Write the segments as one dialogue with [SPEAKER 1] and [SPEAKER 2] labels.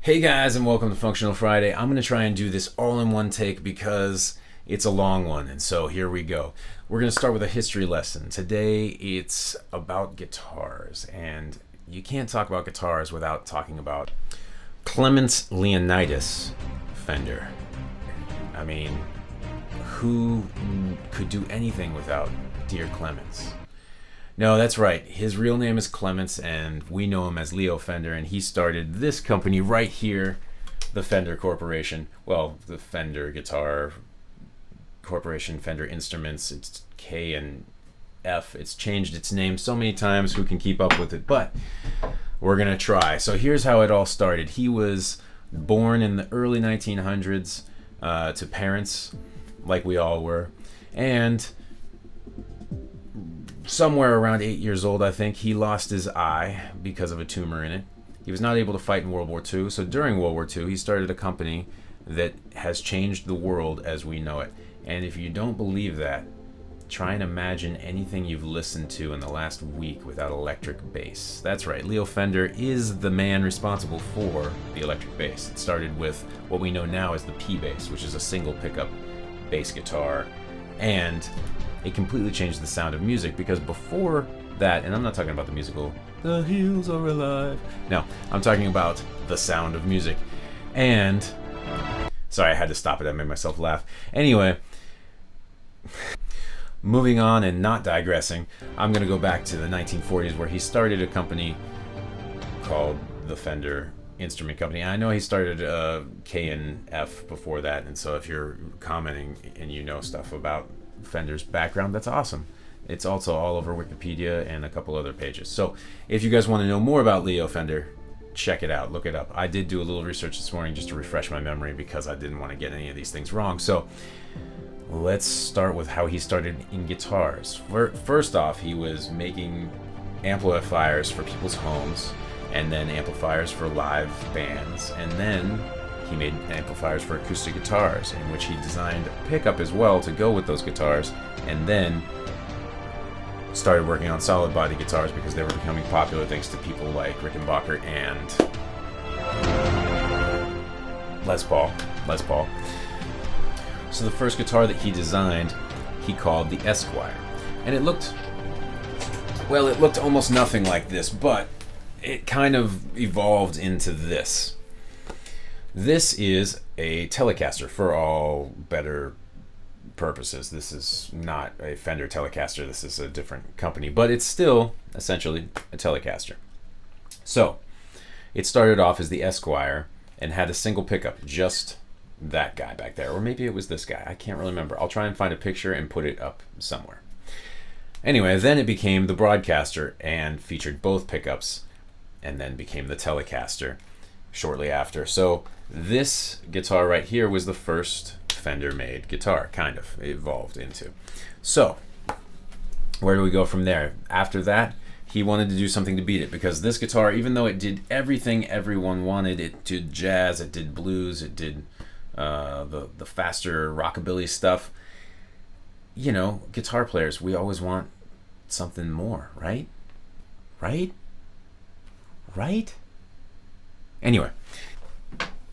[SPEAKER 1] Hey guys, and welcome to Functional Friday. I'm going to try and do this all in one take because it's a long one, and so here we go. We're going to start with a history lesson. Today it's about guitars, and you can't talk about guitars without talking about Clemens Leonidas Fender. I mean, who could do anything without dear Clemens? No, that's right. His real name is Clements, and we know him as Leo Fender, and he started this company right here, the Fender Corporation. Well, the Fender Guitar Corporation, Fender Instruments. It's K and F. It's changed its name so many times, who can keep up with it? But we're going to try. So here's how it all started. He was born in the early 1900s to parents like we all were, and somewhere around 8 years old, I think, he lost his eye because of a tumor in it. He was not able to fight in World War II, so during World War II, he started a company that has changed the world as we know it. And if you don't believe that, try and imagine anything you've listened to in the last week without electric bass. That's right, Leo Fender is the man responsible for the electric bass. It started with what we know now as the P bass, which is a single pickup bass guitar, and it completely changed the sound of music, because before that, and I'm not talking about the musical The Hills Are Alive. No, I'm talking about the sound of music. And sorry, I had to stop it. I made myself laugh. Anyway, moving on and not digressing, I'm going to go back to the 1940s, where he started a company called the Fender Instrument Company. I know he started K and F before that, and so if you're commenting and you know stuff about Fender's background, that's awesome. It's also all over Wikipedia and a couple other pages. So if you guys want to know more about Leo Fender, check it out, look it up. I did do a little research this morning just to refresh my memory, because I didn't want to get any of these things wrong. So let's start with how he started in guitars. First off, he was making amplifiers for people's homes, and then amplifiers for live bands, and then he made amplifiers for acoustic guitars, in which he designed a pickup as well to go with those guitars, and then started working on solid body guitars because they were becoming popular thanks to people like Rickenbacker and Les Paul. So the first guitar that he designed, he called the Esquire. And it looked almost nothing like this, but it kind of evolved into this. This is a Telecaster for all better purposes. This is not a Fender Telecaster. This is a different company, but it's still essentially a Telecaster. So it started off as the Esquire and had a single pickup, just that guy back there. Or maybe it was this guy. I can't really remember. I'll try and find a picture and put it up somewhere. Anyway, then it became the Broadcaster and featured both pickups, and then became the Telecaster shortly after. So this guitar right here was the first Fender-made guitar, kind of evolved into. So where do we go from there? After that, he wanted to do something to beat it, because this guitar, even though it did everything everyone wanted, it did jazz, it did blues, it did the faster rockabilly stuff. You know, guitar players, we always want something more, right? Anyway,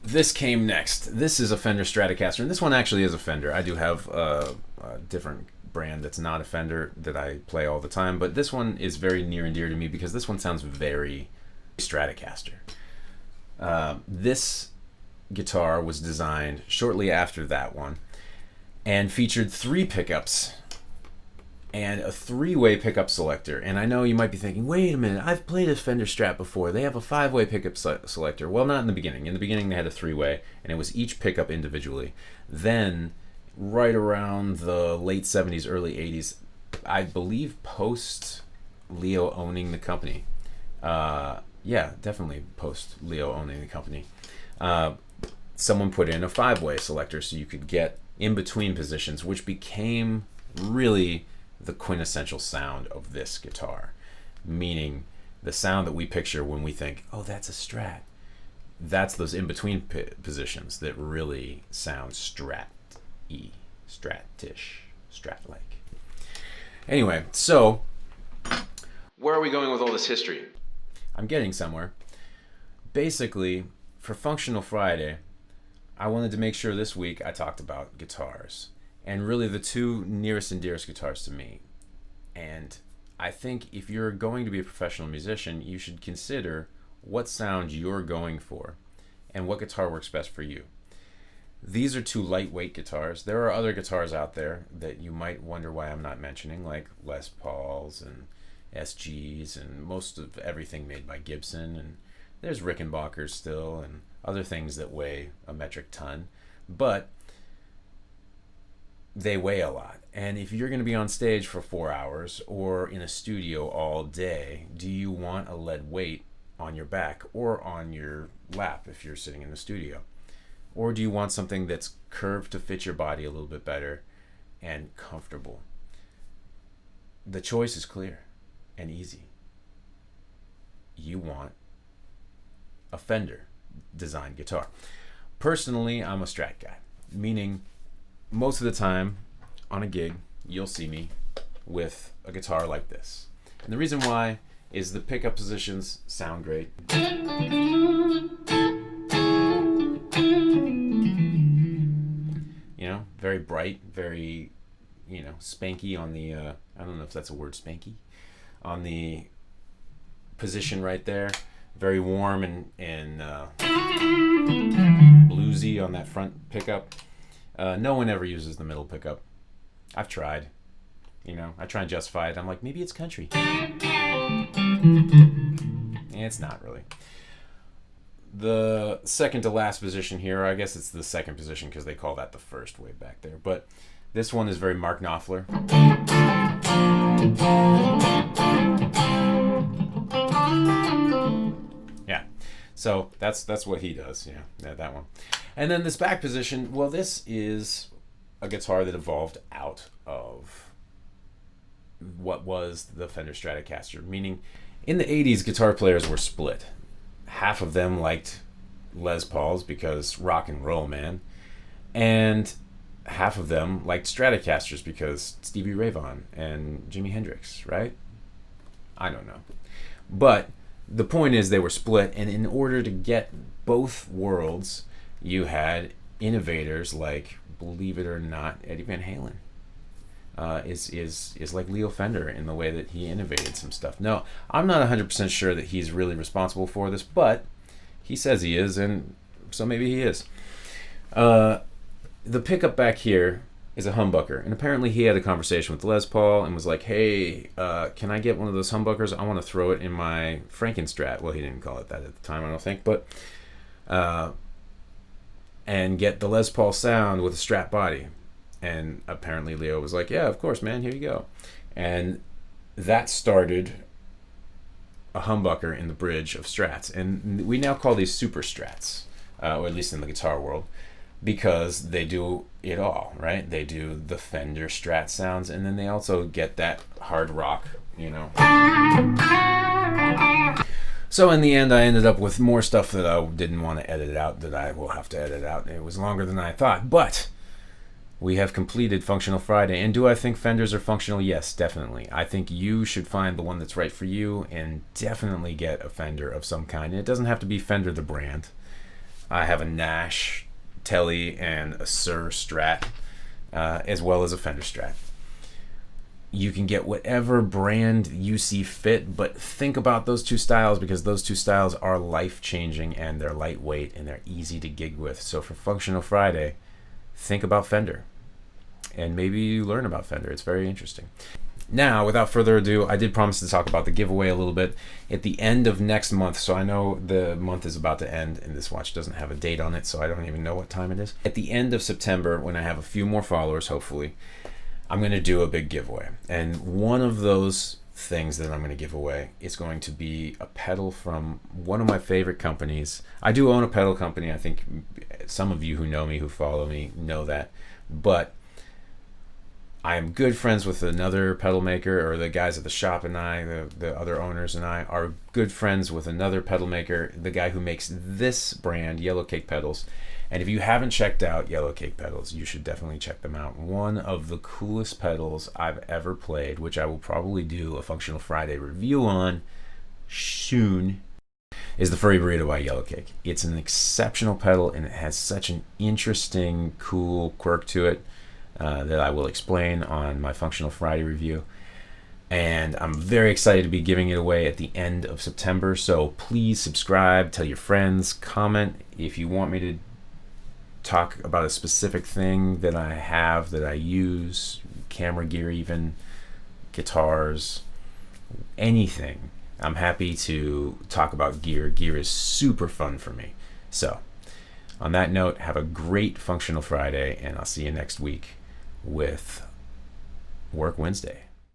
[SPEAKER 1] this came next. This is a Fender Stratocaster, and this one actually is a Fender. I do have a different brand that's not a Fender that I play all the time, but this one is very near and dear to me because this one sounds very Stratocaster. This guitar was designed shortly after that one and featured 3 pickups and a 3-way pickup selector. And I know you might be thinking, wait a minute, I've played a Fender Strat before. They have a 5-way pickup selector. Well, not in the beginning. In the beginning, they had a 3-way, and it was each pickup individually. Then, right around the late 70s, early 80s, I believe post Leo owning the company. Yeah, definitely post Leo owning the company. Someone put in a 5-way selector so you could get in between positions, which became really the quintessential sound of this guitar, meaning the sound that we picture when we think, oh, that's a Strat. That's those in-between positions that really sound Strat-y, Strat-ish, Strat-like. Anyway, so where are we going with all this history? I'm getting somewhere. Basically, for Functional Friday, I wanted to make sure this week I talked about guitars, and really the two nearest and dearest guitars to me. And I think if you're going to be a professional musician, you should consider what sound you're going for and what guitar works best for you. These are two lightweight guitars. There are other guitars out there that you might wonder why I'm not mentioning, like Les Pauls and SGs and most of everything made by Gibson. And there's Rickenbackers still and other things that weigh a metric ton. But they weigh a lot. And if you're going to be on stage for 4 hours or in a studio all day, do you want a lead weight on your back or on your lap if you're sitting in the studio? Or do you want something that's curved to fit your body a little bit better and comfortable? The choice is clear and easy. You want a Fender design guitar. Personally, I'm a Strat guy, meaning most of the time on a gig, you'll see me with a guitar like this. And the reason why is the pickup positions sound great. You know, very bright, very, spanky on the, I don't know if that's a word, spanky, on the position right there. Very warm and bluesy on that front pickup. No one ever uses the middle pickup. I've tried. I try and justify it. I'm like, maybe it's country. It's not really. The second to last position here, I guess it's the second position because they call that the first way back there. But this one is very Mark Knopfler. Yeah, so that's what he does. Yeah, that one. And then this back position, well, this is a guitar that evolved out of what was the Fender Stratocaster, meaning in the 80s, guitar players were split. Half of them liked Les Pauls because rock and roll, man. And half of them liked Stratocasters because Stevie Ray Vaughan and Jimi Hendrix, right? I don't know. But the point is they were split, and in order to get both worlds, you had innovators like, believe it or not, Eddie Van Halen. Is like Leo Fender in the way that he innovated some stuff. No, I'm not 100% sure that he's really responsible for this, but he says he is, and so maybe he is. The pickup back here is a humbucker, and apparently he had a conversation with Les Paul and was like, hey, can I get one of those humbuckers? I want to throw it in my Frankenstrat. Well, he didn't call it that at the time, I don't think, but and get the Les Paul sound with a Strat body. And apparently Leo was like, yeah, of course, man, here you go. And that started a humbucker in the bridge of Strats. And we now call these super Strats, or at least in the guitar world, because they do it all, right? They do the Fender Strat sounds, and then they also get that hard rock, So in the end, I ended up with more stuff that I didn't want to edit out, that I will have to edit out. It was longer than I thought, but we have completed Functional Friday. And do I think Fenders are functional? Yes, definitely. I think you should find the one that's right for you and definitely get a Fender of some kind. And it doesn't have to be Fender the brand. I have a Nash Telly and a Sir Strat, as well as a Fender Strat. You can get whatever brand you see fit, but think about those two styles, because those two styles are life-changing and they're lightweight and they're easy to gig with. So for Functional Friday, think about Fender. And maybe you learn about Fender. It's very interesting. Now, without further ado, I did promise to talk about the giveaway a little bit at the end of next month. So I know the month is about to end, and this watch doesn't have a date on it, so I don't even know what time it is. At the end of September, when I have a few more followers, hopefully, I'm going to do a big giveaway. And one of those things that I'm going to give away is going to be a pedal from one of my favorite companies. I do own a pedal company. I think some of you who know me, who follow me, know that. But I am good friends with another pedal maker, or the guys at the shop and I, the other owners and I, are good friends with another pedal maker, the guy who makes this brand, Yellow Cake Pedals. And if you haven't checked out Yellow Cake Pedals, you should definitely check them out. One of the coolest pedals I've ever played, which I will probably do a Functional Friday review on soon. is the Furry Burrito by Yellowcake. It's an exceptional pedal, and it has such an interesting, cool quirk to it that I will explain on my Functional Friday review. And I'm very excited to be giving it away at the end of September. So please subscribe, tell your friends, comment if you want me to talk about a specific thing that I have, that I use, camera gear even, guitars, anything. I'm happy to talk about gear. Gear is super fun for me. So on that note, have a great Functional Friday, and I'll see you next week with Work Wednesday.